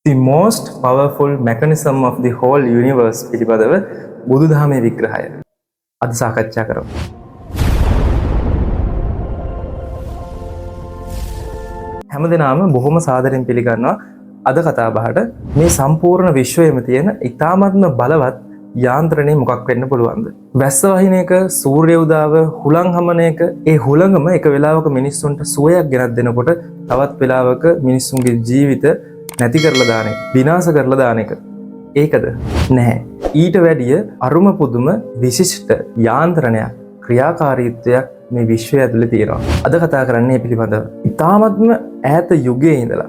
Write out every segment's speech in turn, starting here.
The most powerful mechanism of the whole universe පිළිබඳව බුදුදහමේ විග්‍රහය අද සාකච්ඡා කරමු. හැමදෙනාම බොහොම සාදරයෙන් පිළිගන්නවා අද කතා බහට මේ සම්පූර්ණ විශ්වයේම තියෙන ඊ타ත්ම බලවත් යාන්ත්‍රණය මොකක් වෙන්න පුළුවන්ද? වැස්ස වහින එක, සූර්ය උදාව, හුළං හමන එක, ඒ හුළඟම එක වෙලාවක මිනිස්සුන්ට සුවයක් ගෙනත් දෙනකොට තවත් වෙලාවක මිනිස්සුන්ගේ ජීවිත නැති කරලා දාන එක, විනාශ කරලා දාන එක. ඒකද? නැහැ. ඊට වැඩිය අරුම පුදුම විශිෂ්ට යාන්ත්‍රණයක්, ක්‍රියාකාරීත්වයක් මේ විශ්වය ඇතුලේ තියෙනවා. අද කතා කරන්නේ මේ පිළිබඳව. ඊ타ත්ම ඈත යුගයේ ඉඳලා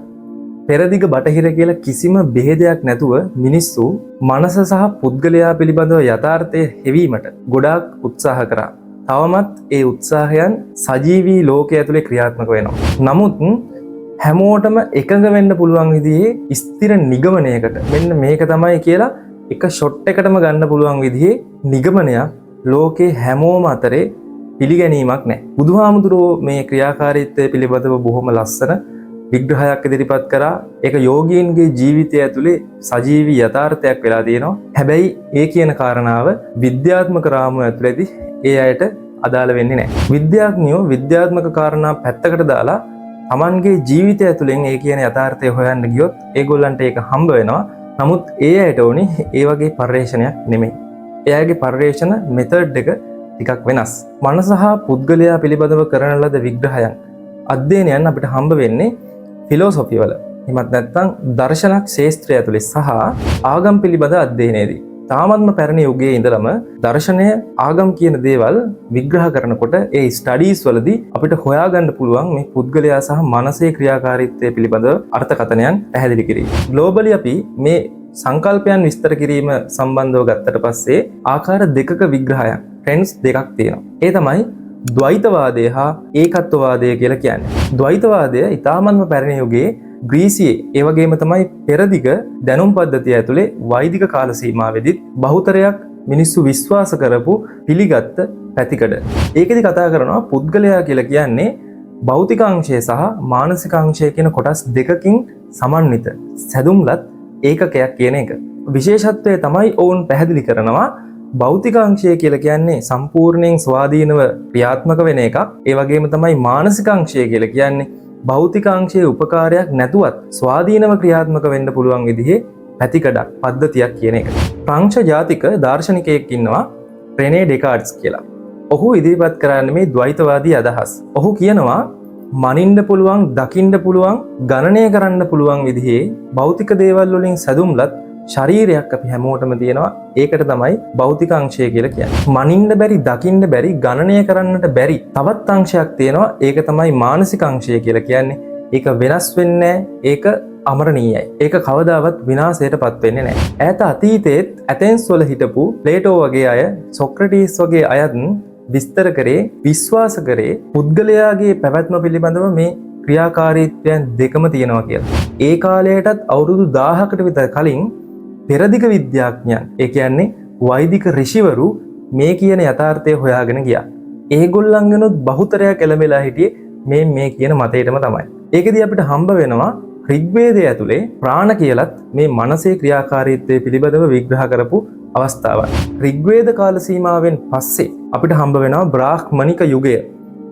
පෙරදිග බටහිර කියලා කිසිම බෙහෙදයක් නැතුව මිනිස්සු මනස සහ පුද්ගලයා පිළිබඳව යථාර්ථය හෙවීමට ගොඩාක් උත්සාහ කරා. තවමත් ඒ උත්සාහයන් සජීවී ලෝකයේ ඇතුලේ ක්‍රියාත්මක වෙනවා. නමුත් හැමෝටම එකඟ වෙන්න පුළුවන් විදිහේ ස්ථිර නිගමනයකට මෙන්න මේක තමයි කියලා එක ෂොට් එකටම ගන්න පුළුවන් විදිහේ නිගමනයක් ලෝකේ හැමෝම අතරේ පිළිගැනීමක් නැහැ. බුදුහාමුදුරුවෝ මේ ක්‍රියාකාරීත්වය පිළිබඳව බොහොම ලස්සන විග්‍රහයක් ඉදිරිපත් කරා. ඒක යෝගීන්ගේ ජීවිතය ඇතුලේ සජීවී යථාර්ථයක් වෙලා තියෙනවා. හැබැයි ඒ කියන කාරණාව විද්‍යාත්මක රාමුව ඇතුලේදී ඒ අයට අදාළ වෙන්නේ නැහැ. විද්‍යාඥයෝ විද්‍යාත්මක කාරණා පැත්තකට දාලා තමන්ගේ ජීවිතය ඇතුලෙන් ඒ කියන යථාර්ථය හොයන්න ගියොත් ඒගොල්ලන්ට ඒක හම්බ වෙනවා. නමුත් ඒ අයට ඕනි ඒ වගේ පර්යේෂණයක් නෙමෙයි. එයාගේ පර්යේෂණ මෙතඩ් එක ටිකක් වෙනස්. මනස හා පුද්ගලයා පිළිබඳව කරන ලද විග්‍රහයන්, අධ්‍යයනයන් අපිට හම්බ වෙන්නේ ෆිලොසොෆි වල. එහෙමත් නැත්නම් දර්ශනක් ශාස්ත්‍රය ඇතුලේ සහ ආගම් පිළිබඳ අධ්‍යයනයේදී. තාමත්ම පැරණි යුගයේ ඉඳලම දර්ශනය, ආගම් කියන දේවල් විග්‍රහ කරනකොට ඒ ස්ටඩීස් වලදී අපිට හොයාගන්න පුළුවන් මේ පුද්ගලයා සහ මනසේ ක්‍රියාකාරීත්වය පිළිබඳව අර්ථකථනයන් පැහැදිලි කිරීම. ග්ලෝබලි අපි මේ සංකල්පයන් විස්තර කිරීම සම්බන්ධව ගත්තට පස්සේ ආකාර දෙකක විග්‍රහයන්, ට්‍රෙන්ඩ්ස් දෙකක් තියෙනවා. ඒ තමයි ද්වෛතවාදය හා ඒකත්වවාදය කියලා කියන්නේ. ද්වෛතවාදය ඊ타මත්ම පැරණි යුගයේ ග්‍රීසියේ ඒ වගේම තමයි පෙරදිග දැනුම් පද්ධතිය ඇතුලේ වෛදික කාල සීමාවෙදිත් බහුතරයක් මිනිස්සු විශ්වාස කරපු පිළිගත්ත පැතිකඩ. ඒකෙදි කතා කරනවා පුද්ගලයා කියලා කියන්නේ භෞතික අංශය සහ මානසික අංශය කියන කොටස් දෙකකින් සමන්විත සැදුම්ලත් ඒකකයක් කියන එක. විශේෂත්වය තමයි ඔවුන් පැහැදිලි කරනවා භෞතික අංශය කියලා කියන්නේ සම්පූර්ණයෙන් ස්වාධීනව ක්‍රියාත්මක වෙන එකක්. ඒ වගේම තමයි මානසික අංශය කියලා කියන්නේ භෞතික අංශයේ උපකාරයක් නැතුවත් ස්වාධීනව ක්‍රියාත්මක වෙන්න පුළුවන් විදිහේ පැතිකඩක්, පද්ධතියක් කියන එක. ප්‍රංශ ජාතික දාර්ශනිකයෙක් ඉන්නවා රෙනේ ඩෙකාර්ඩ්ස් කියලා. ඔහු ඉදිරිපත් කරන්නේ මේ ද්වෛතවාදී අදහස්. ඔහු කියනවා මනින්න පුළුවන්, දකින්න පුළුවන්, ගණනය කරන්න පුළුවන් විදිහේ භෞතික දේවල් වලින් සැදුම්ලත් ශරීරයක් අපි හැමෝටම තියෙනවා. ඒකට තමයි භෞතික අංශය කියලා කියන්නේ. මනින්න බැරි, දකින්න බැරි, ගණනය කරන්නට බැරි තවත් අංශයක් තියෙනවා. ඒක තමයි මානසික අංශය කියලා කියන්නේ. ඒක වෙනස් වෙන්නේ නැහැ. ඒක අමරණීයයි. ඒක කවදාවත් විනාශයටපත් වෙන්නේ නැහැ. ඈත අතීතයේත් ඇතෙන්ස් වල හිටපු ප්ලේටෝ වගේ අය, සොක්‍රටිස් වගේ අයත් විස්තර කරේ, විශ්වාස කරේ පුද්ගලයාගේ පැවැත්ම පිළිබඳව මේ ක්‍රියාකාරීත්වයන් දෙකම තියෙනවා කියලා. ඒ කාලයටත් අවුරුදු 1000කට විතර කලින් පෙරදිග විද්‍යාඥයන්, ඒ කියන්නේ වෛදික ඍෂිවරු මේ කියන යථාර්ථය හොයාගෙන ගියා. ඒගොල්ලන්ගෙනුත් බහුතරයක් එළඹෙලා හිටියේ මේ කියන මතයටම තමයි. ඒකෙදී අපිට හම්බ වෙනවා ඍග්වේදය ඇතුලේ ප්‍රාණ කියලත් මේ මනසේ ක්‍රියාකාරීත්වය පිළිබඳව විග්‍රහ කරපු අවස්ථාවක්. ඍග්වේද කාල සීමාවෙන් පස්සේ අපිට හම්බ වෙනවා බ්‍රාහ්මණික යුගය.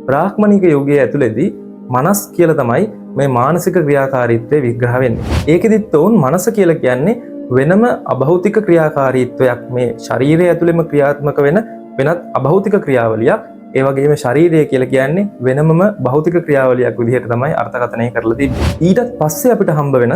බ්‍රාහ්මණික යුගයේ ඇතුලේදී මනස් කියලා තමයි මේ මානසික ක්‍රියාකාරීත්වය විග්‍රහ වෙන්නේ. ඒකෙදිත් උන් මනස කියලා කියන්නේ වෙනම අභෞතික ක්‍රියාකාරීත්වයක්, මේ ශරීරය ඇතුළෙම ක්‍රියාත්මක වෙන වෙනත් අභෞතික ක්‍රියාවලියක්. ඒ වගේම ශරීරය කියලා කියන්නේ වෙනමම භෞතික ක්‍රියාවලියක් විදිහට තමයි අර්ථකථනය කරලා තිබෙන්නේ. ඊටත් පස්සේ අපිට හම්බ වෙන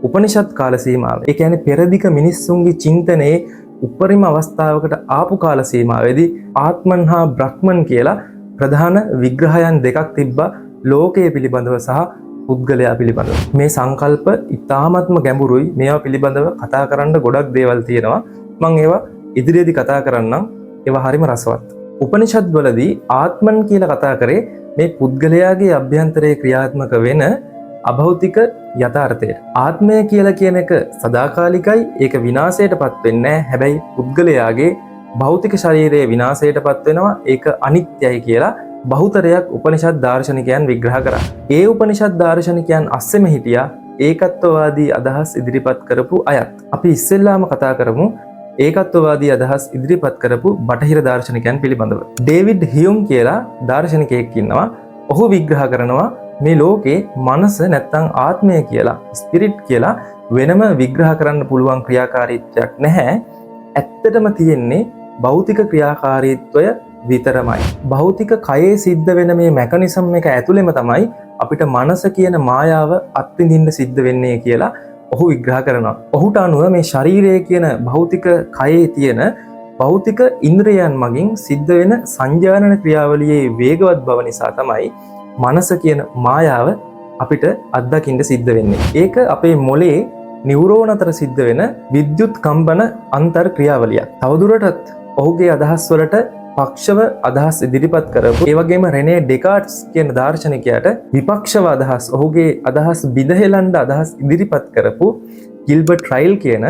උපනිෂද් කාල සීමාව, ඒ කියන්නේ පෙරදිග මිනිස්සුන්ගේ චින්තනයේ උපරිම අවස්ථාවකට ආපු කාල සීමාවේදී ආත්මන් හා බ්‍රහ්මන් කියලා ප්‍රධාන විග්‍රහයන් දෙකක් තිබ්බා ලෝකයේ පිළිබඳව සහ පුද්ගලයා පිළිබඳව. මේ සංකල්ප ඉතාමත්ම ගැඹුරුයි. මේවා පිළිබඳව කතා කරන්න ගොඩක් දේවල් තියෙනවා. මම ඒවා ඉදිරියේදී කතා කරන්නම්. ඒවා හරිම රසවත්. උපනිෂද් වලදී ආත්මන් කියලා කතා කරේ මේ පුද්ගලයාගේ අභ්‍යන්තරයේ ක්‍රියාත්මක වෙන අභෞතික යථාර්ථය. ආත්මය කියලා කියන එක සදාකාලිකයි. ඒක විනාශයටපත් වෙන්නේ නැහැ. හැබැයි පුද්ගලයාගේ භෞතික ශරීරයේ විනාශයටපත් වෙනවා. ඒක අනිත්‍යයි කියලා බහුතරයක් උපනිෂද් දාර්ශනිකයන් විග්‍රහ කරා. ඒ උපනිෂද් දාර්ශනිකයන් අස්සෙම හිටියා ඒකත්වවාදී අදහස් ඉදිරිපත් කරපු අයත්. අපි ඉස්සෙල්ලාම කතා කරමු ඒකත්වවාදී අදහස් ඉදිරිපත් කරපු බටහිර දාර්ශනිකයන් පිළිබඳව. ඩේවිඩ් හියුම් කියලා දාර්ශනිකයෙක් ඉන්නවා. ඔහු විග්‍රහ කරනවා මේ ලෝකේ මනස නැත්තම් ආත්මය කියලා, ස්පිරිට් කියලා වෙනම විග්‍රහ කරන්න පුළුවන් ක්‍රියාකාරීත්වයක් නැහැ. ඇත්තටම තියෙන්නේ භෞතික ක්‍රියාකාරීත්වය විතරමයි. භෞතික කයේ සිද්ධ වෙන මේ මෙකනිසම් එක ඇතුළෙම තමයි අපිට මනස කියන මායාව අත්විඳින්න සිද්ධ වෙන්නේ කියලා ඔහු විග්‍රහ කරනවා. ඔහුට අනුව මේ ශරීරය කියන භෞතික කයේ තියෙන භෞතික ඉන්ද්‍රයන් මගින් සිද්ධ වෙන සංජානන ක්‍රියාවලියේ වේගවත් බව නිසා තමයි මනස කියන මායාව අපිට අත්දකින්න සිද්ධ වෙන්නේ. ඒක අපේ මොලේ නියුරෝන අතර සිද්ධ වෙන විද්‍යුත් කම්පන අන්තර් ක්‍රියාවලියක්. තවදුරටත් ඔහුගේ අදහස් වලට පක්ෂව අදහස් ඉදිරිපත් කරපු ඒ වගේම රෙනේ ඩෙකාර්ට්ස් කියන දාර්ශනිකයාට විපක්ෂව අදහස් ඔහුගේ අදහස් බිඳහෙලන්න අදහස් ඉදිරිපත් කරපු ගිල්බර්ට් රයිල් කියන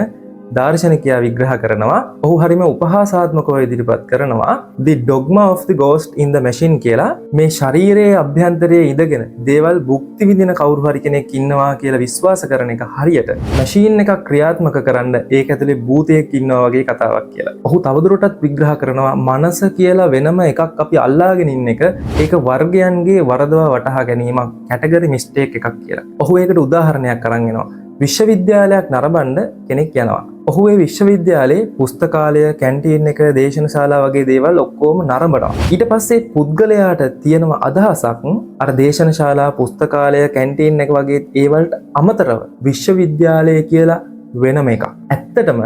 දාර්ශනිකයා විග්‍රහ කරනවා. ඔහු හරිම උපහාසාත්මකව ඉදිරිපත් කරනවා The Dogma of the Ghost in the Machine කියලා. මේ ශරීරයේ අභ්‍යන්තරයේ ඉඳගෙන දේවල් භුක්ති විඳින කවුරු හරි කෙනෙක් ඉන්නවා කියලා විශ්වාස කරන එක හරියට මැෂින් එකක් ක්‍රියාත්මක කරන්න ඒක ඇතුලේ භූතයෙක් ඉන්නවා වගේ කතාවක් කියලා. ඔහු තවදුරටත් විග්‍රහ කරනවා මනස කියලා වෙනම එකක් අපි අල්ලාගෙන ඉන්න එක ඒක වර්ගයන්ගේ වරදවා වටහා ගැනීමක්, කැටගරි මිස්ටේක් එකක් කියලා. ඔහු ඒකට උදාහරණයක් අරන් එනවා. විශ්වවිද්‍යාලයක් නරඹන්න කෙනෙක් යනවා. ඔහු ඒ විශ්වවිද්‍යාලයේ පුස්තකාලය, කැන්ටීන් එක, දේශනශාලා වගේ දේවල් ඔක්කොම නරඹනවා. ඊට පස්සේ පුද්ගලයාට තියෙනම අදහසක් අර දේශනශාලා, පුස්තකාලය, කැන්ටීන් එක වගේ ඒවලට අමතරව විශ්වවිද්‍යාලය කියලා වෙනම එකක්. ඇත්තටම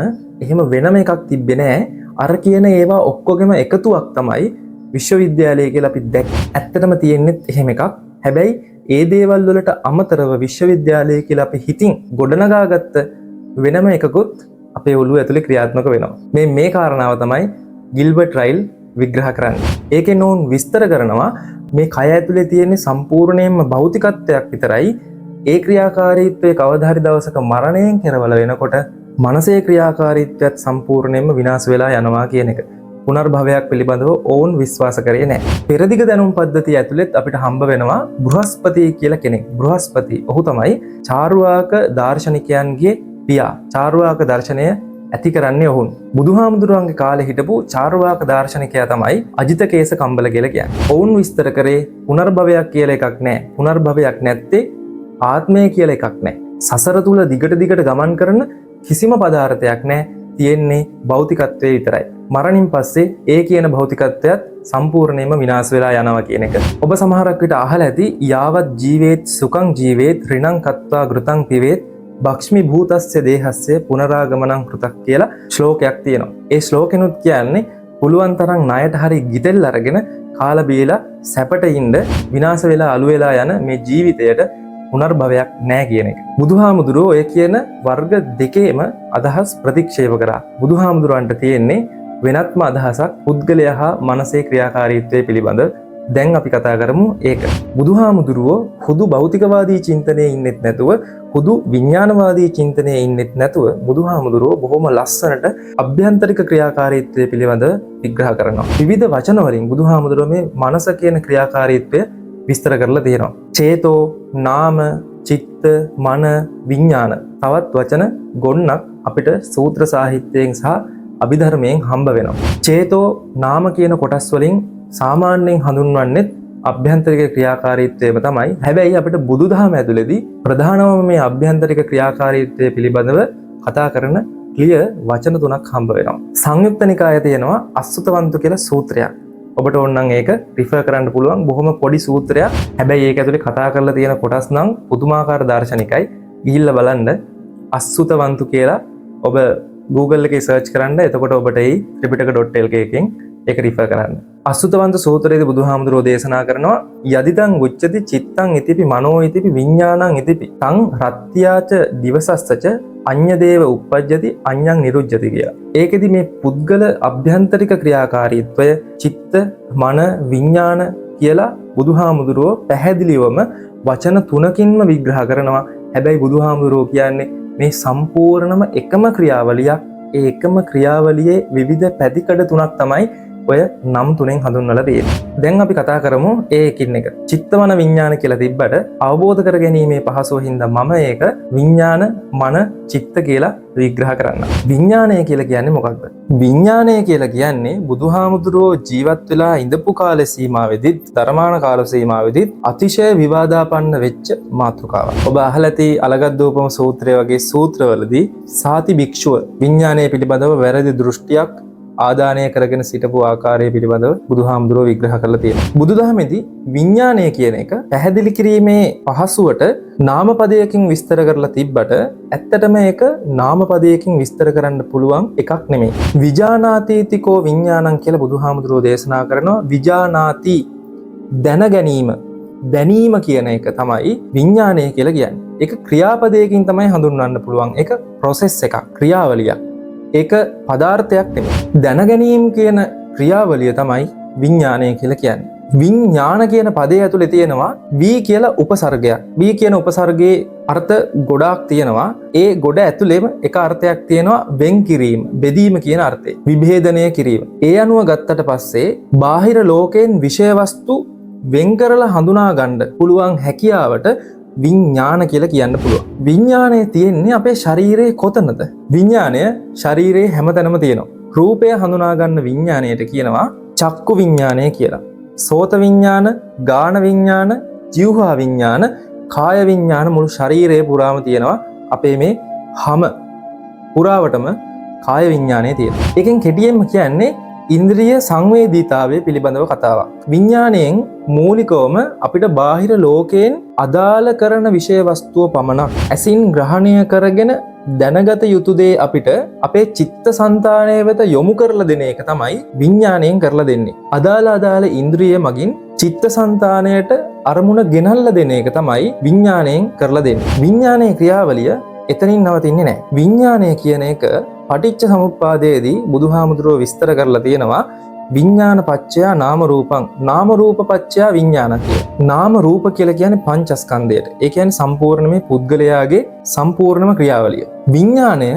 එහෙම වෙනම එකක් තිබ්බේ නෑ. අර කියන ඒවා ඔක්කොගෙම එකතුවක් තමයි විශ්වවිද්‍යාලය කියලා අපි දැක්කේ. ඇත්තටම තියෙන්නේ එහෙම එකක්. හැබැයි ඒ දේවල් වලට අමතරව විශ්වවිද්‍යාලය කියලා අපි හිතින් ගොඩනගාගත්ත වෙනම එකකුත් අපේ ඔළුව ඇතුලේ ක්‍රියාත්මක වෙනවා. මේ කාරණාව තමයි ගිල්බර්ට් රයිල් විග්‍රහ කරන්නේ. ඒකෙන් ඔවුන් විස්තර කරනවා මේ කය ඇතුලේ තියෙන සම්පූර්ණයෙන්ම භෞතිකත්වයක් විතරයි. ඒ ක්‍රියාකාරීත්වයේ කවදා හරි දවසක මරණයෙන් කෙරවල වෙනකොට මනසේ ක්‍රියාකාරීත්වයත් සම්පූර්ණයෙන්ම විනාශ වෙලා යනවා කියන එක. පුනර්භවයක් පිළිබඳව ඔවුන් විශ්වාස කරේ නැහැ. පෙරදිග දැනුම් පද්ධතිය ඇතුළෙත් අපිට හම්බ වෙනවා බෘහස්පති කියලා කෙනෙක්. බෘහස්පති ඔහු තමයි චාර්වාක දාර්ශනිකයන්ගේ පියා. චාර්වාක දර්ශනය ඇති කරන්නේ ඔවුන්. බුදුහාමුදුරුවන්ගේ කාලේ හිටපු චාර්වාක දාර්ශනිකයා තමයි අජිතකේස කම්බල කියලා කියන්නේ. ඔවුන් විස්තර කරේ පුනර්භවයක් කියලා එකක් නැහැ. පුනර්භවයක් නැත්තේ ආත්මය කියලා එකක් නැහැ. සසර තුල දිගට ගමන් කරන කිසිම පදාර්ථයක් නැහැ. තියෙන්නේ භෞතිකත්වයේ විතරයි. මරණින් පස්සේ ඒ කියන භෞතිකත්වයත් සම්පූර්ණයෙන්ම විනාශ වෙලා යනවා කියන එක. ඔබ සමහරක් විට අහලා ඇති යාවත් ජීවේත් සුඛං ජීවේත් ඍණං කତ୍වා ගෘතං පිවේත් භක්ෂ්මි භූතස්ස දේහස්ස පුනරාගමනං කෘතක් කියලා ශ්ලෝකයක් තියෙනවා. ඒ ශ්ලෝකෙනුත් කියන්නේ පුළුවන් තරම් ණයට හරි ගිතෙල් අරගෙන කාලා බීලා සැපට ඉන්න විනාශ වෙලා අළු වෙලා යන මේ ජීවිතයට පුනර්භවයක් නැහැ කියන එක. බුදුහාමුදුරුවෝ ඔය කියන වර්ග දෙකේම අදහස් ප්‍රතික්ෂේප කරා. බුදුහාමුදුරුවන්ට තියෙන්නේ වෙනත්ම අදහසක් පුද්ගලයා හා මනසේ ක්‍රියාකාරීත්වය පිළිබඳ. දැන් අපි කතා කරමු ඒක. බුදුහාමුදුරුවෝ හුදු භෞතිකවාදී චින්තනයේ ඉන්නෙත් නැතුව, හුදු විඥානවාදී චින්තනයේ ඉන්නෙත් නැතුව බුදුහාමුදුරුවෝ බොහොම ලස්සනට අභ්‍යන්තරික ක්‍රියාකාරීත්වය පිළිබඳ විග්‍රහ කරනවා. විවිධ වචන වලින් බුදුහාමුදුරුවෝ මේ මනස කියන ක්‍රියාකාරීත්වය විස්තර කරලා තියෙනවා. චේතෝ, නාම, චිත්ත, මන, විඥාන. තවත් වචන ගොන්නක් අපිට සූත්‍ර සාහිත්‍යයෙන් සහ අභිධර්මයෙන් හම්බ වෙනවා. චේතෝ, නාම කියන කොටස් වලින් සාමාන්‍යයෙන් හඳුන්වන්නේ අභ්‍යන්තරික ක්‍රියාකාරීත්වයම තමයි. හැබැයි අපිට බුදුදහම ඇතුළේදී ප්‍රධානම මේ අභ්‍යන්තරික ක්‍රියාකාරීත්වය පිළිබඳව කතා කරන ක්ලියර් වචන තුනක් හම්බ වෙනවා. සංයුක්ත නිකායේ තියෙනවා අසුතවන්තු කියලා සූත්‍රයක්. ඔබට ඕනනම් ඒක රිෆර් කරන්න පුළුවන්. බොහොම පොඩි සූත්‍රයක්. හැබැයි ඒක ඇතුලේ කතා කරලා තියෙන කොටස් නම් පුදුමාකාර දාර්ශනිකයි. ගිහිල්ලා බලන්න අසුතවන්තු කියලා ඔබ Google එකේ සර්ච් කරන්න. එතකොට ඔබට ඒ tripitaka.lk එකෙන් ඒක රිෆර් කරන්න. අසුතවන්ත සූත්‍රයේදී බුදුහාමුදුරෝ දේශනා කරනවා යදිදං උච්චති චිත්තං ඉතිපි මනෝ ඉතිපි විඥානං ඉතිපි තං රත්ත්‍යාච දිවසස්සච අඤ්ඤදේව උප්පජ්ජති අඤ්ඤං නිරුජ්ජති කියලා. ඒකෙදි මේ පුද්ගල අභ්‍යන්තරික ක්‍රියාකාරීත්වය චිත්ත, මන, විඥාන කියලා බුදුහාමුදුරෝ පැහැදිලිවම වචන තුනකින්ම විග්‍රහ කරනවා. හැබැයි බුදුහාමුදුරෝ කියන්නේ මේ සම්පූර්ණම එකම ක්‍රියාවලියක්. ඒ එකම ක්‍රියාවලියේ විවිධ පැතිකඩ තුනක් තමයි ඔය නම් තුනෙන් හඳුන්වලා තියෙනවා. දැන් අපි කතා කරමු ඒකින් එක. චිත්තමන විඥාන කියලා තිබ්බට අවබෝධ කර ගැනීමේ පහසුව හින්දා මම ඒක විඥාන මන චිත්ත කියලා විග්‍රහ කරන්න. විඥානය කියලා කියන්නේ මොකක්ද? විඥානය කියලා කියන්නේ බුදුහාමුදුරුවෝ ජීවත් වෙලා ඉඳපු කාල සීමාවෙදිත් ධර්මාන කාල සීමාවෙදිත් අතිශය විවාදාපන්න වෙච්ච මාතෘකාවක්. ඔබ අහලා ඇති අලගද්දෝපම සූත්‍රය වගේ සූත්‍රවලදී සාති භික්ෂුව විඥානය පිළිබඳව වැරදි දෘෂ්ටියක් ආදානය කරගෙන සිටපු ආකාරය පිළිබඳව බුදුහාමුදුරුවෝ විග්‍රහ කරලා තියෙනවා. බුදුදහමේදී විඥානය කියන එක පැහැදිලි කිරීමේ පහසුවට නාමපදයකින් විස්තර කරලා තිබ්බට ඇත්තටම ඒක නාමපදයකින් විස්තර කරන්න පුළුවන් එකක් නෙමෙයි. විජානාතීතිකෝ විඥානං කියලා බුදුහාමුදුරුවෝ දේශනා කරනවා. විජානාති දැන ගැනීම දැනීම කියන එක තමයි විඥානය කියලා කියන්නේ. ඒක ක්‍රියාපදයකින් තමයි හඳුන්වන්න පුළුවන්. ඒක ප්‍රොසෙස් එකක්, ක්‍රියාවලියක්. ඒක පදාර්ථයක් නෙමෙයි. දැනගැනීම කියන ක්‍රියාවලිය තමයි විඥානය කියලා කියන්නේ. විඥාන කියන පදේ ඇතුලේ තියෙනවා වී කියලා උපසර්ගයක්. වී කියන උපසර්ගයේ අර්ථ ගොඩාක් තියෙනවා. ඒ ගොඩ ඇතුලේම එක අර්ථයක් තියෙනවා වෙන් කිරීම, බෙදීම කියන අර්ථය. විභේදනය කිරීම. ඒ අනුව ගත්තට පස්සේ බාහිර ලෝකයෙන් විෂය වස්තු වෙන් කරලා හඳුනා ගන්න පුළුවන් හැකියාවට විඥාන කියලා කියන්න පුළුවන්. විඥානය තියෙන්නේ අපේ ශරීරයේ කොතනද? විඥානය ශරීරයේ හැමතැනම තියෙනවා. රූපය හඳුනා ගන්න විඥාණයට කියනවා චක්කු විඥානය කියලා. සෝත විඥාන, ගාන විඥාන, ජීවහා විඥාන, කාය විඥාන මුළු ශරීරයේ පුරාම තියෙනවා. අපේ මේ හැම පුරාවටම කාය විඥානය තියෙනවා. එකෙන් කෙටියෙන්ම කියන්නේ ඉන්ද්‍රිය සංවේදීතාවය පිළිබඳව කතාවක්. විඥාණයෙන් මූලිකවම අපිට බාහිර ලෝකයෙන් අදාළ කරන විෂය වස්තුව පමණක් ඇසින් ග්‍රහණය කරගෙන දැනගත යුතු දේ අපිට අපේ චිත්තසංතානය වෙත යොමු කරලා දෙන එක තමයි විඥාණයෙන් කරලා දෙන්නේ. අදාළ ඉන්ද්‍රිය මගින් චිත්තසංතානයට අරමුණ ගෙනල්ලා දෙන එක තමයි විඥාණයෙන් කරලා දෙන්නේ. විඥානයේ ක්‍රියාවලිය එතනින් නවතින්නේ නැහැ. විඥානය කියන එක පටිච්ච සමුප්පාදයේදී බුදුහාමුදුරුවෝ විස්තර කරලා තියෙනවා විඥාන පච්චයා නාම රූපං නාම රූප පච්චයා විඥාන කියලා. නාම රූප කියලා කියන්නේ පංචස්කන්ධයට. ඒ කියන්නේ සම්පූර්ණ මේ පුද්ගලයාගේ සම්පූර්ණම ක්‍රියාවලිය. විඥානය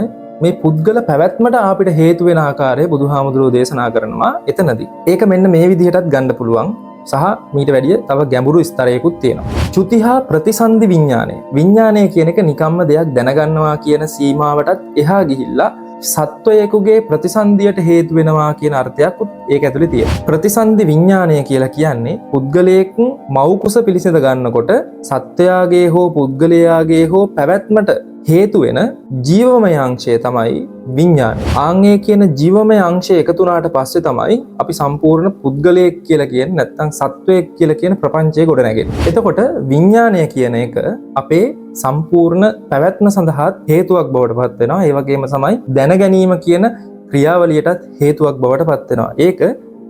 මේ පුද්ගල පැවැත්මට අපිට හේතු වෙන ආකාරය බුදුහාමුදුරුවෝ දේශනා කරනවා එතනදී. ඒක මෙන්න මේ විදිහටත් ගන්න පුළුවන්. සහ මීට වැඩිය තව ගැඹුරු ස්තරයකුත් තියෙනවා. චුතිහා ප්‍රතිසන්ධි විඥානය. විඥානය කියන එක නිකම්ම දෙයක් දැනගන්නවා කියන සීමාවටත් එහා ගිහිල්ලා සත්වයෙකුගේ ප්‍රතිසන්ධියට හේතු වෙනවා කියන අර්ථයක් ඒක ඇතුලේ තියෙනවා. ප්‍රතිසන්ධි විඥානය කියලා කියන්නේ පුද්ගලයෙක් මව් කුස පිළිසඳ ගන්නකොට සත්වයාගේ හෝ පුද්ගලයාගේ හෝ පැවැත්මට හේතු වෙන ජීවමය අංශය තමයි විඥානය. ආන්ගේ කියන ජීවමය අංශය එකතු වුණාට පස්සේ තමයි අපි සම්පූර්ණ පුද්ගලයෙක් කියලා කියන්නේ නැත්නම් සත්වයෙක් කියලා කියන ප්‍රපංචය ගොඩ නැගෙන්නේ. එතකොට විඥානය කියන එක අපේ සම්පූර්ණ පැවැත්ම සඳහා හේතුවක් බවට පත් වෙනවා. ඒ වගේම තමයි දැනගැනීම කියන ක්‍රියාවලියටත් හේතුවක් බවට පත් වෙනවා. ඒක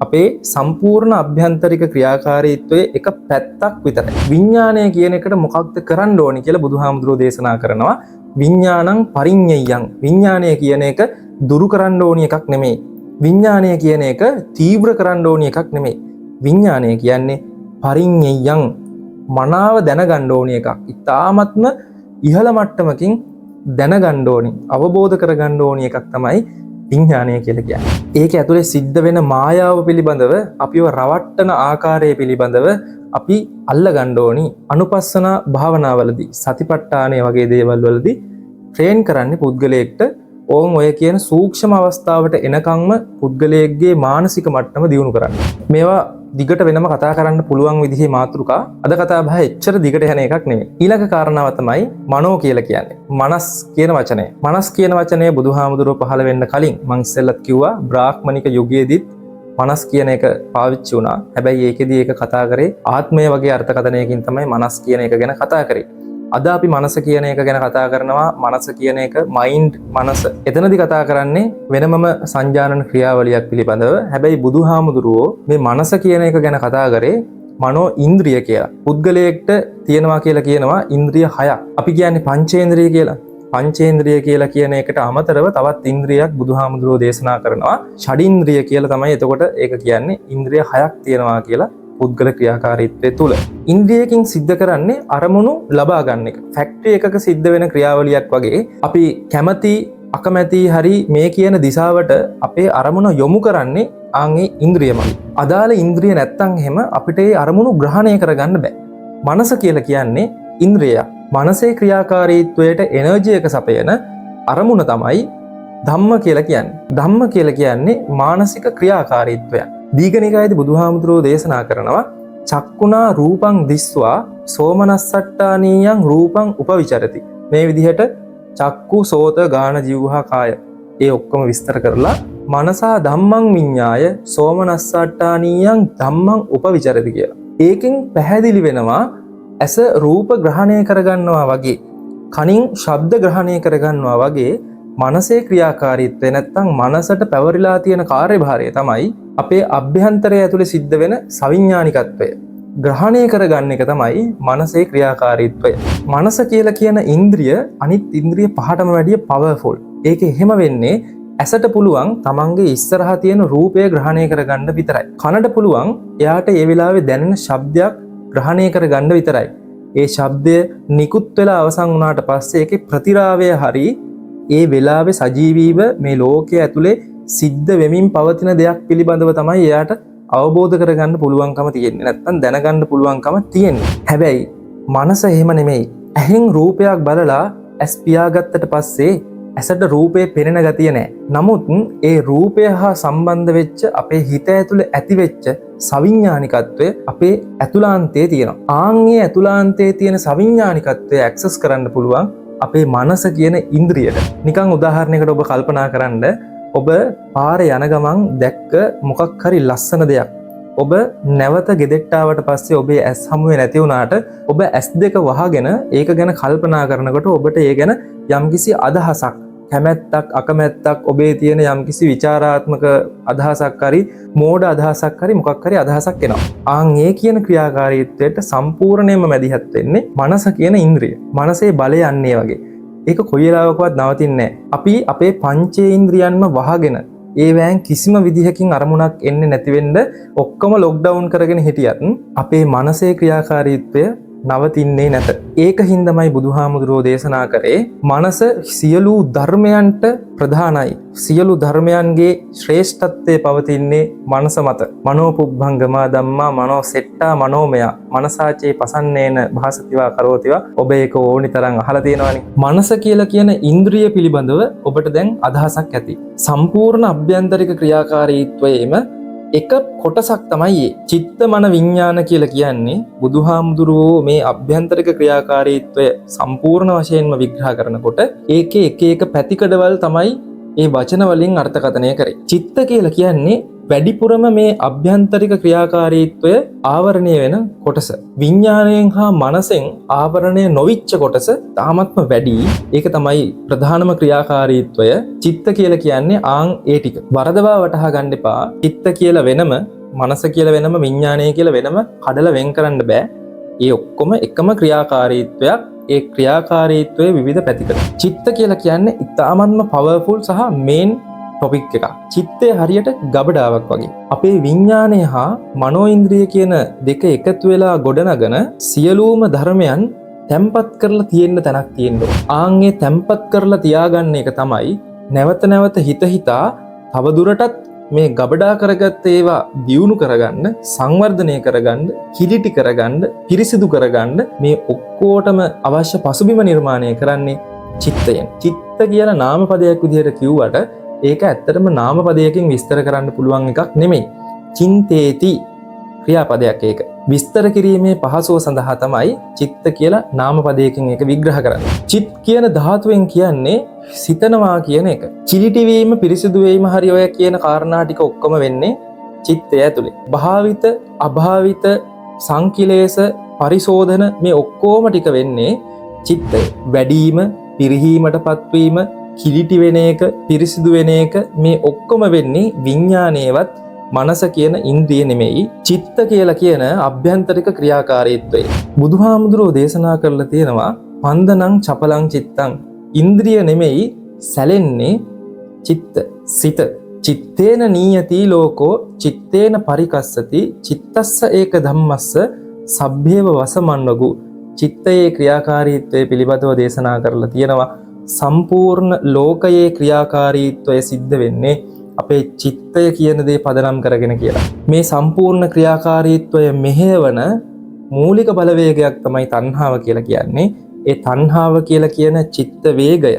අපේ සම්පූර්ණ අභ්‍යන්තරික ක්‍රියාකාරීත්වයේ එක පැත්තක් විතරයි. විඥානය කියන එකට මොකක්ද කරන්න ඕනි කියලා බුදුහාමුදුරුවෝ දේශනා කරනවා. විඥානං පරිඤ්ඤයං. විඥානය කියන එක දුරු කරන්න ඕනි එකක් නෙමෙයි. විඥානය කියන එක තීව්‍ර කරන්න ඕනි එකක් නෙමෙයි. විඥානය කියන්නේ පරිඤ්ඤයං මනාව දැනගන්න ඕනි එකක්. ඉතාමත්ම ඉහළ මට්ටමකින් දැනගන්න ඕනි, අවබෝධ කරගන්න ඕනි එකක් තමයි විඥානය කියලා කියන්නේ. ඒක ඇතුලේ සිද්ධ වෙන මායාව පිළිබඳව, අපිව රවට්ටන ආකාරය පිළිබඳව අපි අල්ලගන්න ඕනි. අනුපස්සන භාවනාවලදී, සතිපට්ඨානය වගේ දේවල් වලදී ට්‍රේන් කරන්නේ පුද්ගලයෙක්ට ඕන් ඔය කියන සූක්ෂම අවස්ථාවට එනකම්ම පුද්ගලයෙක්ගේ මානසික මට්ටම දියුණු කරන්න. මේවා දිගට වෙනම කතා කරන්න පුළුවන් විදිහේ මාතෘකා අද කතා බහ එච්චර දිගට යන එකක් නෙමෙයි. ඊළඟ කාරණාව තමයි මනෝ කියලා කියන්නේ. මනස් කියන වචනය. මනස් කියන වචනය බුදුහාමුදුරුවෝ පහළ වෙන්න කලින් මං ඉස්සෙල්ලත් කිව්වා බ්‍රාහ්මණික යුගයේදීත් මනස් කියන එක පාවිච්චි වුණා. හැබැයි ඒකෙදී ඒක කතා කරේ ආත්මය වගේ අර්ථකථනයකින් තමයි මනස් කියන එක ගැන කතා කරේ. අද අපි මනස කියන එක ගැන කතා කරනවා. මනස කියන එක මයින්ඩ් මනස. එතනදී කතා කරන්නේ වෙනමම සංජානන ක්‍රියාවලියක් පිළිබඳව. හැබැයි බුදුහාමුදුරුවෝ මේ මනස කියන එක ගැන කතා කරේ මනෝ ඉන්ද්‍රිය කියලා. පුද්ගලයෙක්ට තියෙනවා කියලා කියනවා ඉන්ද්‍රිය 6ක්. අපි කියන්නේ පංචේන්ද්‍රිය කියලා. පංචේන්ද්‍රිය කියලා කියන එකට අමතරව තවත් ඉන්ද්‍රියක් බුදුහාමුදුරුවෝ දේශනා කරනවා. ෂඩින්ද්‍රිය කියලා තමයි එතකොට ඒක කියන්නේ. ඉන්ද්‍රිය 6ක් තියෙනවා කියලා පුද්ගල ක්‍රියාකාරීත්වය තුළ. ඉන්ද්‍රියකින් සිද්ධ කරන්නේ අරමුණු ලබා ගන්න එක. ෆැක්ටරි එකක සිද්ධ වෙන ක්‍රියාවලියක් වගේ අපි කැමති අකමැති හරි මේ කියන දිශාවට අපේ අරමුණ යොමු කරන්නේ ආන්ගේ ඉන්ද්‍රිය මගින්. අදාළ ඉන්ද්‍රිය නැත්තම් එහෙම අපිට ඒ අරමුණු ග්‍රහණය කරගන්න බෑ. මනස කියලා කියන්නේ ඉන්ද්‍රියක්. මනසේ ක්‍රියාකාරීත්වයට එනර්ජි එක සපයන අරමුණ තමයි ධම්ම කියලා කියන්නේ. ධම්ම කියලා කියන්නේ මානසික ක්‍රියාකාරීත්වයක්. දීඝනිකායේදී බුදුහාමුදුරුවෝ දේශනා කරනවා චක්කුණා රූපං දිස්වා සෝමනස්සට්ඨානීයං රූපං උපවිචරති. මේ විදිහට චක්කු සෝත ගාන જીවහා කාය ඒ ඔක්කොම විස්තර කරලා මනසා ධම්මං විඤ්ඤාය සෝමනස්සට්ඨානීයං ධම්මං උපවිචරති කියලා. ඒකෙන් පැහැදිලි වෙනවා ඇස රූප ග්‍රහණය කරගන්නවා වගේ, කනින් ශබ්ද ග්‍රහණය කරගන්නවා වගේ මනසේ ක්‍රියාකාරීත්වය නැත්තම් මනසට පැවරිලා තියෙන කාර්යභාරය තමයි අපේ අභ්‍යන්තරය ඇතුලේ සිද්ධ වෙන සවිඥානිකත්වය. ග්‍රහණය කරගන්න එක තමයි මනසේ ක්‍රියාකාරීත්වය. මනස කියලා කියන ඉන්ද්‍රිය අනිත් ඉන්ද්‍රිය පහටම වැඩිය පවර්ෆුල්. ඒක එහෙම වෙන්නේ ඇසට පුළුවන් තමන්ගේ ඉස්සරහා තියෙන රූපය ග්‍රහණය කරගන්න විතරයි. කනට පුළුවන් එයාට ඒ වෙලාවේ දැනෙන ශබ්දයක් ග්‍රහණය කරගන්න විතරයි. ඒ ශබ්දය නිකුත් වෙලා අවසන් වුණාට පස්සේ ඒකේ ප්‍රතිරාවය හරි ඒ වෙලාවේ සජීවීව මේ ලෝකයේ ඇතුලේ සිද්ධ වෙමින් පවතින දෙයක් පිළිබඳව තමයි එයාට අවබෝධ කරගන්න පුළුවන්කම තියෙන්නේ. නැත්තම් දැනගන්න පුළුවන්කම තියෙන්නේ. හැබැයි මනස එහෙම නෙමෙයි. ඇහෙන් රූපයක් බලලා ඇස් පියාගත්තට පස්සේ ඇසට රූපේ පෙනෙන ගතිය නැහැ. නමුත් ඒ රූපය හා සම්බන්ධ වෙච්ච අපේ හිත ඇතුලේ ඇති වෙච්ච සවිඥානිකත්වය අපේ ඇතුළාන්තයේ තියෙනවා. ආන්ගේ ඇතුළාන්තයේ තියෙන සවිඥානිකත්වය ඇක්සස් කරන්න පුළුවන් අපේ මනස කියන ඉන්ද්‍රියට. නිකන් උදාහරණයකට ඔබ කල්පනා කරන්න, ඔබ පාරේ යන ගමන් දැක්ක මොකක් හරි ලස්සන දෙයක් ඔබ නැවත ගෙදෙට්ට ආවට පස්සේ ඔබේ ඇස් හමුවේ නැති වුණාට ඔබ ඇස් දෙක වහගෙන ඒක ගැන කල්පනා කරනකොට ඔබට ඒ ගැන යම්කිසි අදහසක්, කැමැත්තක්, අකමැත්තක්, ඔබේ තියෙන යම්කිසි විචාරාත්මක අදහසක් හරි මෝඩ අදහසක් හරි මොකක් හරි අදහසක් එනවා. ආන් ඒ කියන ක්‍රියාකාරීත්වයට සම්පූර්ණයෙන්ම මැදිහත් වෙන්නේ මනස කියන ඉන්ද්‍රිය. මනසේ බලය යන්නේ වගේ. ඒක කොයි වෙලාවකවත් නවතින්නේ නැහැ. අපි අපේ පංචේන්ද්‍රියන්ම වහගෙන ඒවැන් කිසිම විදිහකින් අරමුණක් එන්නේ නැති වෙන්න ඔක්කොම ලොක්ඩවුන් කරගෙන හිටියත් අපේ මනසේ ක්‍රියාකාරීත්වය නවතින්නේ නැත. ඒක හින්දමයි බුදුහාමුදුරුවෝ දේශනා කරේ මනස සියලු ධර්මයන්ට ප්‍රධානයි. සියලු ධර්මයන්ගේ ශ්‍රේෂ්ඨත්වයේ පවතින්නේ මනස මත. මනෝපුබ්බංගමා ධම්මා මනෝ සෙට්ටා මනෝමය මනසාචේ පසන්නේන භාසතිවා කරෝතිවා. ඔබ ඒක ඕනි තරම් අහලා තියෙනවනේ. මනස කියලා කියන ඉන්ද්‍රිය පිළිබඳව ඔබට දැන් අදහසක් ඇති. සම්පූර්ණ අභ්‍යන්තරික ක්‍රියාකාරීත්වයේම එක කොටසක් තමයි චිත්ත මන විඤ්ඤාණ කියලා කියන්නේ. බුදුහාමුදුරුවෝ මේ අභ්‍යන්තරික ක්‍රියාකාරීත්වය සම්පූර්ණ වශයෙන්ම විග්‍රහ කරනකොට ඒකේ එක එක පැතිකඩවල් තමයි ඒ වචන වලින් අර්ථකථනය කරේ. චිත්ත කියලා කියන්නේ වැඩිපුරම මේ අභ්‍යන්තරික ක්‍රියාකාරීත්වය ආවරණය වෙන කොටස. විඤ්ඤාණයෙන් හා මනසෙන් ආවරණය නොවිච්ච කොටස තාමත්ම වැඩි. ඒක තමයි ප්‍රධානම ක්‍රියාකාරීත්වය. චිත්ත කියලා කියන්නේ ආන් ඒ ටික. වරදවා වටහා ගන්න එපා. චිත්ත කියලා වෙනම, මනස කියලා වෙනම, විඤ්ඤාණය කියලා වෙනම කඩලා වෙන් කරන්න බෑ. ඒ ඔක්කොම එකම ක්‍රියාකාරීත්වයක්. ඒ ක්‍රියාකාරීත්වයේ විවිධ පැතිකඩ. චිත්ත කියලා කියන්නේ ඉතාමත්ම පවර්ෆුල් සහ මේන් ටොපික් එකක්. චිත්තය හරියට ගබඩාවක් වගේ. අපේ විඤ්ඤාණය හා මනෝඉන්ද්‍රිය කියන දෙක එකතු වෙලා ගොඩනගන සියලුම ධර්මයන් තැම්පත් කරලා තියෙන්න තැනක් තියෙනවා. ආන්ගේ තැම්පත් කරලා තියාගන්න එක තමයි නැවත නැවත හිතා තවදුරටත් මේ ගබඩා කරගත්ත ඒවා දියුණු කරගන්න, සංවර්ධනය කරගන්න, කිලිටි කරගන්න, පිරිසිදු කරගන්න මේ ඔක්කොටම අවශ්‍ය පසුබිම නිර්මාණය කරන්නේ චිත්තයෙන්. චිත්ත කියලා නාමපදයක් විදිහට කිව්වට ඒක ඇත්තටම නාමපදයකින් විස්තර කරන්න පුළුවන් එකක් නෙමෙයි. චින්තේති ක්‍රියාපදයක් ඒක. විස්තර කිරීමේ පහසුව සඳහා තමයි චිත්ත කියලා නාමපදයකින් ඒක විග්‍රහ කරන්නේ. චිත් කියන ධාතුවෙන් කියන්නේ සිතනවා කියන එක. කිලිටි වීම, පිරිසිදු වීම හරි ඔය කියන කාරණා ටික ඔක්කොම වෙන්නේ චිත්තය ඇතුලේ. භාවිත, අභාවිත, සංකිලේශ, පරිශෝධන මේ ඔක්කොම ටික වෙන්නේ චිත්තය. වැඩිම, පිරිහීමටපත් වීම, කිලිටි වෙන එක, පිරිසිදු වෙන එක මේ ඔක්කොම වෙන්නේ විඤ්ඤාණයවත් මනස කියන ඉන්ද්‍රිය නෙමෙයි. චිත්ත කියලා කියන අභ්‍යන්තරික ක්‍රියාකාරීත්වය. බුදුහාමුදුරුවෝ දේශනා කරලා තියෙනවා පන්දනං චපලං චිත්තං. ඉන්ද්‍රිය නෙමෙයි සැලෙන්නේ චිත්ත, සිත. චිත්තේන නීයති ලෝකෝ චිත්තේන පරිකස්සති චිත්තස්ස ඒක ධම්මස්ස සබ්බේව වසමන්නගු. චිත්තයේ ක්‍රියාකාරීත්වය පිළිබඳව දේශනා කරලා තියෙනවා. සම්පූර්ණ ලෝකයේ ක්‍රියාකාරීත්වය සිද්ධ වෙන්නේ අපේ චිත්තය කියන දේ පදනම් කරගෙන කියලා. මේ සම්පූර්ණ ක්‍රියාකාරීත්වය මෙහෙවන මූලික බලවේගයක් තමයි තණ්හාව කියලා කියන්නේ. ඒ තණ්හාව කියලා කියන චිත්ත වේගය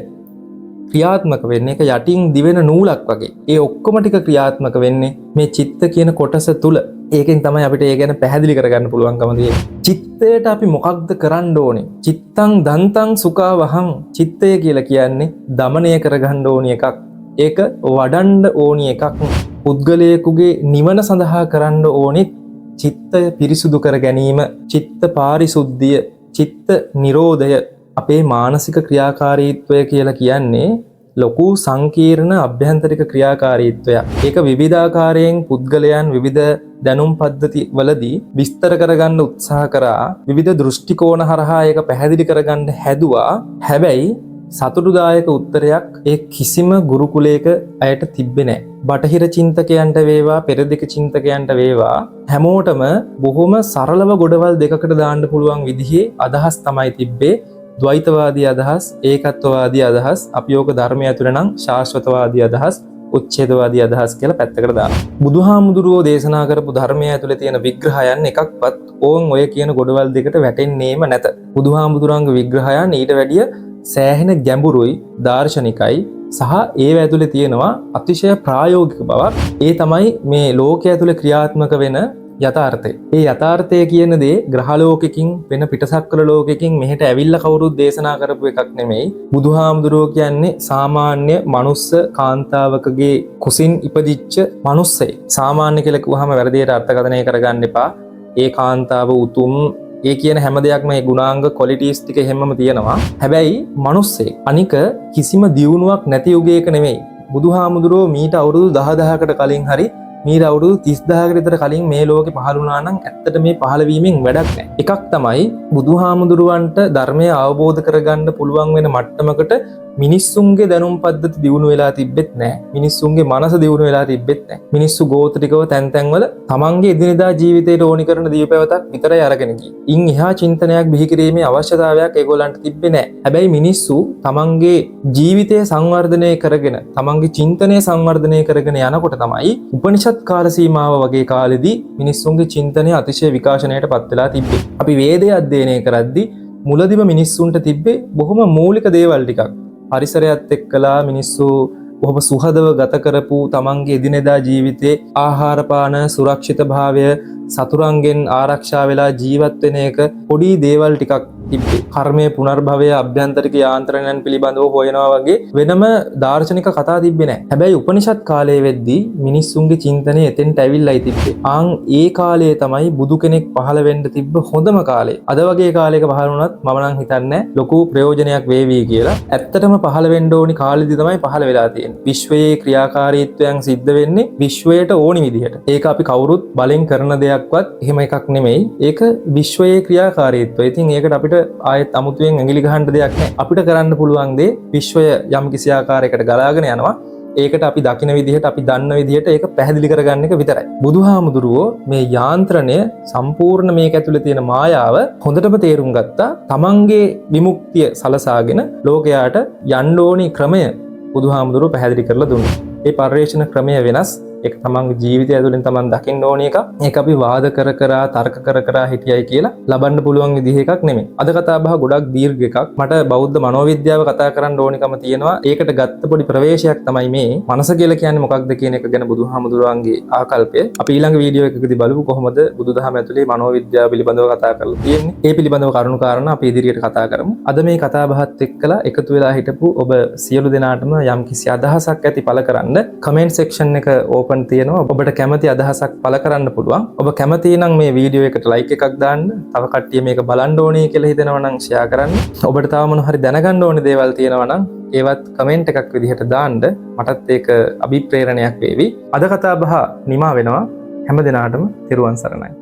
ක්‍රියාත්මක වෙන්නේ ඒක යටින් දිවෙන නූලක් වගේ. ඒ ඔක්කොම ටික ක්‍රියාත්මක වෙන්නේ මේ චිත්ත කියන කොටස තුල. ඒකෙන් තමයි අපිට ඒ ගැන පැහැදිලි කරගන්න පුළුවන්කම තියෙන්නේ. චිත්තයට අපි මොකක්ද කරන්න ඕනේ? චිත්තං දන්තං සුඛවහං. චිත්තය කියලා කියන්නේ දමනය කරගන්න ඕනි එකක්. ඒක වඩන්න ඕනි එකක්. පුද්ගලයෙකුගේ නිවන සඳහා කරන්න ඕනි චිත්තය පිරිසුදු කර ගැනීම, චිත්ත පාරිශුද්ධිය, චිත්ත නිරෝධය. අපේ මානසික ක්‍රියාකාරීත්වය කියලා කියන්නේ ලොකු සංකීර්ණ අභ්‍යන්තරික ක්‍රියාකාරීත්වයක්. ඒක විවිධාකාරයෙන් පුද්ගලයන් විවිධ දැනුම් පද්ධති වලදී විස්තර කරගන්න උත්සාහ කරා. විවිධ දෘෂ්ටි කෝණ හරහා ඒක පැහැදිලි කරගන්න හැදුවා. හැබැයි සතුටුදායක උත්තරයක් ඒ කිසිම ගුරුකුලයක අයට තිබ්බේ නැහැ. බටහිර චින්තකයන්ට වේවා, පෙරදිග චින්තකයන්ට වේවා හැමෝටම බොහොම සරලව ගොඩවල් දෙකකට දාන්න පුළුවන් විදිහේ අදහස් තමයි තිබ්බේ. ද්වෛතවාදී අදහස්, ඒකත්වවාදී අදහස්, අපි ඕක ධර්මය ඇතුළේ නම් ශාස්ත්‍රවාදී අදහස්, උච්ඡේදවාදී අදහස් කියලා පැත්තකට දානවා. බුදුහාමුදුරුවෝ දේශනා කරපු ධර්මය ඇතුළේ තියෙන විග්‍රහයන් එකක්වත් ඕන් ඔය කියන ගොඩවල් දෙකට වැටෙන්නේම නැත. බුදුහාමුදුරන්ගේ විග්‍රහයන් ඊට වැඩිය සෑහෙන ගැඹුරුයි, දාර්ශනිකයි සහ ඒව ඇතුළේ තියෙනවා අතිශය ප්‍රායෝගික බවක්. ඒ තමයි මේ ලෝකය ඇතුළේ ක්‍රියාත්මක වෙන යථාර්ථය. ඒ යථාර්ථය කියන දේ ග්‍රහලෝකකින් වෙන පිටසක්වල ලෝකකින් මෙහෙට ඇවිල්ලා කවුරුත් දේශනා කරපු එකක් නෙමෙයි. බුදුහාමුදුරුවෝ කියන්නේ සාමාන්‍ය මනුස්ස කාන්තාවකගේ කුසින් ඉපදිච්ච මනුස්සයෙක්. සාමාන්‍ය කියලා කිව්වහම වැරදියට අර්ථකථනය කරගන්න එපා. ඒ කාන්තාව උතුම් ඒ කියන හැම දෙයක්ම මේ ගුණාංග ක්වොලිටිස් ටික හැමම තියෙනවා. හැබැයි මනුස්සයෙක්. අනික කිසිම දියුණුවක් නැති යුගයක නෙමෙයි. බුදුහාමුදුරුවෝ මීට අවුරුදු 10000කට කලින් හරි මීට අවුරුදු 30000කට විතර කලින් මේ ලෝකේ පහළ වුණා නම් ඇත්තට මේ පහළ වීමෙන් වැඩක් නැහැ. එකක් තමයි බුදුහාමුදුරුවන්ට ධර්මය අවබෝධ කරගන්න පුළුවන් වෙන මට්ටමකට මිනිස්සුන්ගේ දැනුම් පද්ධති දියුණු වෙලා තිබෙත් නැහැ. මිනිස්සුන්ගේ මනස දියුණු වෙලා තිබෙත් නැහැ. මිනිස්සු ගෝත්‍රිකව තැන් තැන්වල තමන්ගේ එදිනෙදා ජීවිතයට ඕනි කරන දීපැවතක් විතරයි අරගෙන ගියේ. ඉන් එහා චින්තනයක් බිහි කිරීමේ අවශ්‍යතාවයක් ඒගොල්ලන්ට තිබ්බේ නැහැ. හැබැයි මිනිස්සු තමන්ගේ ජීවිතය සංවර්ධනය කරගෙන, තමන්ගේ චින්තනය සංවර්ධනය කරගෙන යනකොට තමයි උපනිෂද් කාල සීමාව වගේ කාලෙදී මිනිස්සුන්ගේ චින්තනය අතිශය විකාශනයට පත් වෙලා තිබ්බේ. අපි වේදය අධ්‍යයනය කරද්දී මුලදිම මිනිස්සුන්ට තිබ්බේ බොහොම මූලික දේවල් ටිකක්. පරිසරයත් එක්කලා මිනිස්සු බොහොම සුහදව ගත කරපු තමන්ගේ එදිනෙදා ජීවිතේ ආහාර පාන සුරක්ෂිත භාවය සතුරන්ගෙන් ආරක්ෂා වෙලා ජීවත් වෙන එක පොඩි දේවල් ටිකක් තිබ්බේ. කර්මයේ පුනර්භවය අභ්‍යන්තරික යාන්ත්‍රණයන් පිළිබඳව හොයනවා වගේ වෙනම දාර්ශනික කතා තිබ්බේ නැහැ. හැබැයි උපනිෂද් කාලයේ වෙද්දී මිනිස්සුන්ගේ චින්තනය එතෙන්ට ඇවිල්ලායි තිබ්බේ. ඒ කාලයේ තමයි බුදු කෙනෙක් පහළ වෙන්න තිබ්බ හොඳම කාලය. අද වගේ කාලයක පහළ වුණත් මම නම් හිතන්නේ ලොකු ප්‍රයෝජනයක් වේවි කියලා. ඇත්තටම පහළ වෙන්න ඕනි කාලෙදි තමයි පහළ වෙලා තියෙන්නේ. විශ්වයේ ක්‍රියාකාරීත්වයන් සිද්ධ වෙන්නේ විශ්වයට ඕනි විදිහට. ඒක අපි කවුරුත් බලෙන් කරන දෙයක්වත් එහෙම එකක් නෙමෙයි. ඒක විශ්වයේ ක්‍රියාකාරීත්වය. ඉතින් ඒකට අපිට ආයෙත් අමුතුවෙන් ඇඟිලි ගහන්න දෙයක් නැහැ. අපිට කරන්න පුළුවන් දේ විශ්වය යම් කිසි ආකාරයකට ගලාගෙන යනවා. ඒකට අපි දකින විදිහට, අපි දන්න විදිහට ඒක පැහැදිලි කරගන්න එක විතරයි. බුදුහාමුදුරුවෝ මේ යාන්ත්‍රණය සම්පූර්ණ මේක ඇතුලේ තියෙන මායාව හොඳටම තේරුම් ගත්තා. තමන්ගේ විමුක්තිය සලසාගෙන ලෝකයාට යන්න ඕනි ක්‍රමය බුදුහාමුදුරුවෝ පැහැදිලි කරලා දුන්නා. ඒ පරිශ්‍රණ ක්‍රමය වෙනස්. ඒක තමන්ගේ ජීවිතය ඇතුළෙන් තමන් දකින්න ඕන එක. ඒක අපි වාද කර කර තර්ක කර කර හිටියයි කියලා ලබන්න පුළුවන් විදිහ එකක් නෙමෙයි. අද කතා බහ ගොඩක් දීර්ඝ එකක්. මට බෞද්ධ මනෝවිද්‍යාව කතා කරන්න ඕනිකම තියෙනවා. ඒකට ගත්ත පොඩි ප්‍රවේශයක් තමයි මේ මනස කියලා කියන්නේ මොකක්ද කියන එක ගැන බුදුහාමුදුරුවන්ගේ ආකල්පය. අපි ඊළඟ වීඩියෝ එකකදී බලමු කොහොමද බුදුදහම ඇතුලේ මනෝවිද්‍යාව පිළිබඳව කතා කරලා තියෙන්නේ. ඒ පිළිබඳව කරුණු කාරණා අපි ඉදිරියට කතා කරමු. අද මේ කතා බහත් එක්කලා එකතු වෙලා හිටපු ඔබ සියලු දෙනාටම යම්කිසි අදහසක් ඇති පළ කරන්න කමෙන්ට් සෙක්ෂන් එක ඕපන් තියෙනවා. ඔබට කැමති අදහසක් පළ කරන්න පුළුවන්. ඔබ කැමති නම් මේ වීඩියෝ එකට ලයික් එකක් දාන්න. තව කට්ටිය මේක බලන්න ඕනේ කියලා හිතනවා නම් ෂෙයා කරන්න. ඔබට තව මොන හරි දැනගන්න ඕනේ දේවල් තියෙනවා නම් ඒවත් කමෙන්ට් එකක් විදිහට දාන්න. මටත් ඒක අභිප්‍රේරණයක් වේවි. අද කතා බහ නිමා වෙනවා. හැම දිනාටම තෙරුවන් සරණයි.